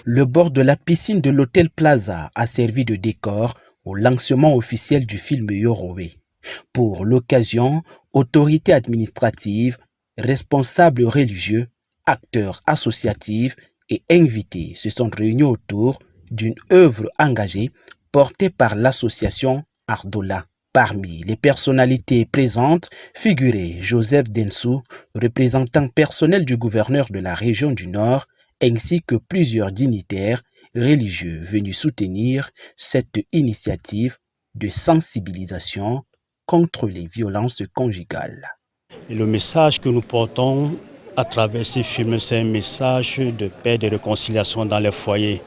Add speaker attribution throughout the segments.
Speaker 1: Le bord de la piscine de l'hôtel Plaza a servi de décor au lancement officiel du film Yorowe. Pour l'occasion, autorités administratives, responsables religieux, acteurs associatifs et invités se sont réunis autour d'une œuvre engagée portée par l'association Ardola. Parmi les personnalités présentes figurait Joseph Densou, représentant personnel du gouverneur de la région du Nord, ainsi que plusieurs dignitaires religieux venus soutenir cette initiative de sensibilisation contre les violences conjugales.
Speaker 2: Et le message que nous portons à travers ces films, c'est un message de paix et de réconciliation dans les foyers.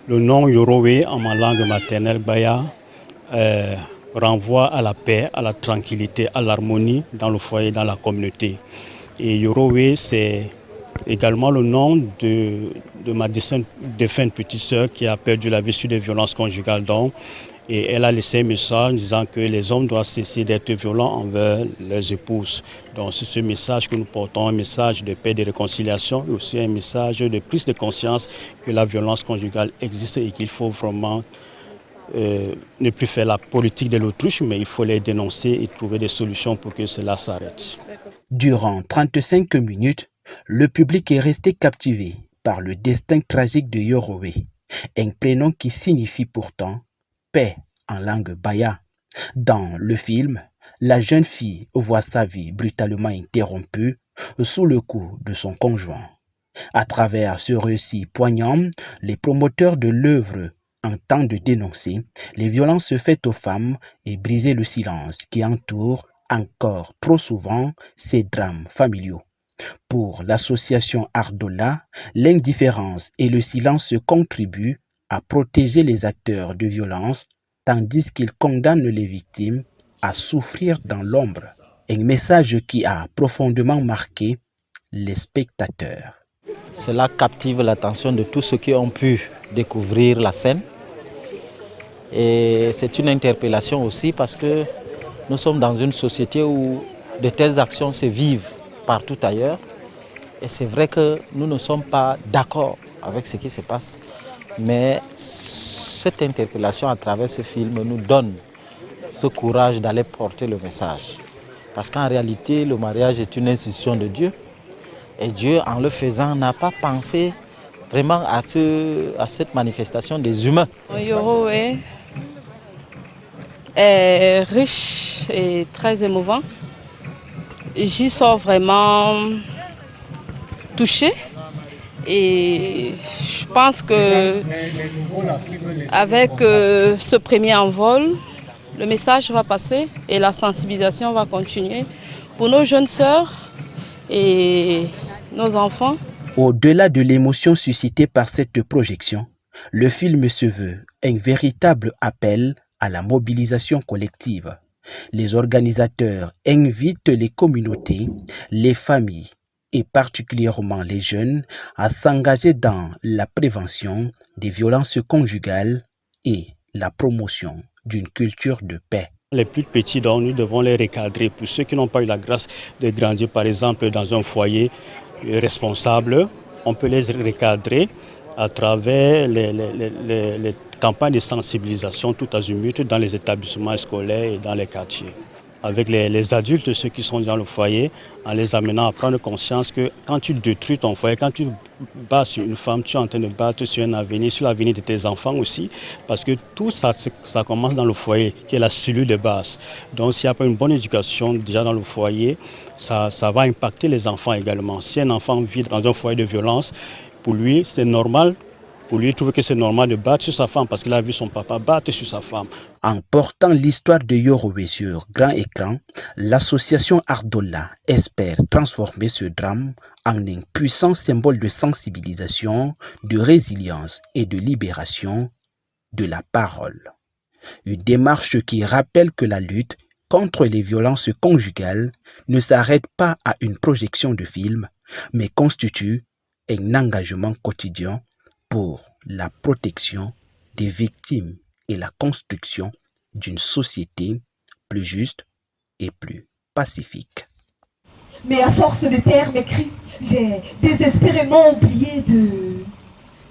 Speaker 2: Le nom Yorowe en ma langue maternelle Baya renvoie à la paix, à la tranquillité, à l'harmonie dans le foyer, dans la communauté. Et Yorowe, c'est également le nom de ma défunte petite sœur qui a perdu la vie sur des violences conjugales. Et elle a laissé un message disant que les hommes doivent cesser d'être violents envers leurs épouses. Donc c'est ce message que nous portons, un message de paix et de réconciliation, et aussi un message de prise de conscience que la violence conjugale existe et qu'il faut vraiment ne plus faire la politique de l'autruche, mais il faut les dénoncer et trouver des solutions pour que cela s'arrête.
Speaker 1: Durant 35 minutes, le public est resté captivé par le destin tragique de Yorowe, un prénom qui signifie pourtant paix en langue baya. Dans le film, la jeune fille voit sa vie brutalement interrompue sous le coup de son conjoint. À travers ce récit poignant, les promoteurs de l'œuvre entendent dénoncer les violences faites aux femmes et briser le silence qui entoure encore trop souvent ces drames familiaux. Pour l'association Ardola, l'indifférence et le silence contribuent à protéger les acteurs de violence, tandis qu'ils condamnent les victimes à souffrir dans l'ombre. Un message qui a profondément marqué les spectateurs.
Speaker 3: Cela captive l'attention de tous ceux qui ont pu découvrir la scène. Et c'est une interpellation aussi parce que nous sommes dans une société où de telles actions se vivent partout ailleurs. Et c'est vrai que nous ne sommes pas d'accord avec ce qui se passe. Mais cette interpellation à travers ce film nous donne ce courage d'aller porter le message. Parce qu'en réalité, le mariage est une institution de Dieu. Et Dieu, en le faisant, n'a pas pensé vraiment à cette manifestation des humains.
Speaker 4: Yorowe est riche et très émouvant. J'y sors vraiment touchée. Et je pense que avec ce premier envol, le message va passer et la sensibilisation va continuer pour nos jeunes sœurs et nos enfants.
Speaker 1: Au-delà de l'émotion suscitée par cette projection, le film se veut un véritable appel à la mobilisation collective. Les organisateurs invitent les communautés, les familles et particulièrement les jeunes à s'engager dans la prévention des violences conjugales et la promotion d'une culture de paix.
Speaker 2: Les plus petits, donc, nous devons les recadrer. Pour ceux qui n'ont pas eu la grâce de grandir, par exemple, dans un foyer responsable, on peut les recadrer à travers les campagnes de sensibilisation tout azimut dans les établissements scolaires et dans les quartiers. Avec les adultes, ceux qui sont dans le foyer, en les amenant à prendre conscience que quand tu détruis ton foyer, quand tu bats sur une femme, tu es en train de battre sur un avenir, sur l'avenir de tes enfants aussi, parce que tout ça, ça commence dans le foyer, qui est la cellule de base. Donc s'il n'y a pas une bonne éducation déjà dans le foyer, ça va impacter les enfants également. Si un enfant vit dans un foyer de violence, pour lui, c'est normal. Pour lui, il trouve que c'est normal de battre sur sa femme parce qu'il a vu son papa battre sur sa femme.
Speaker 1: En portant l'histoire de Yorowe sur grand écran, l'association Ardola espère transformer ce drame en un puissant symbole de sensibilisation, de résilience et de libération de la parole. Une démarche qui rappelle que la lutte contre les violences conjugales ne s'arrête pas à une projection de film, mais constitue un engagement quotidien pour la protection des victimes et la construction d'une société plus juste et plus pacifique.
Speaker 5: Mais à force de taire mes cris, j'ai désespérément oublié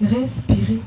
Speaker 5: Respirez.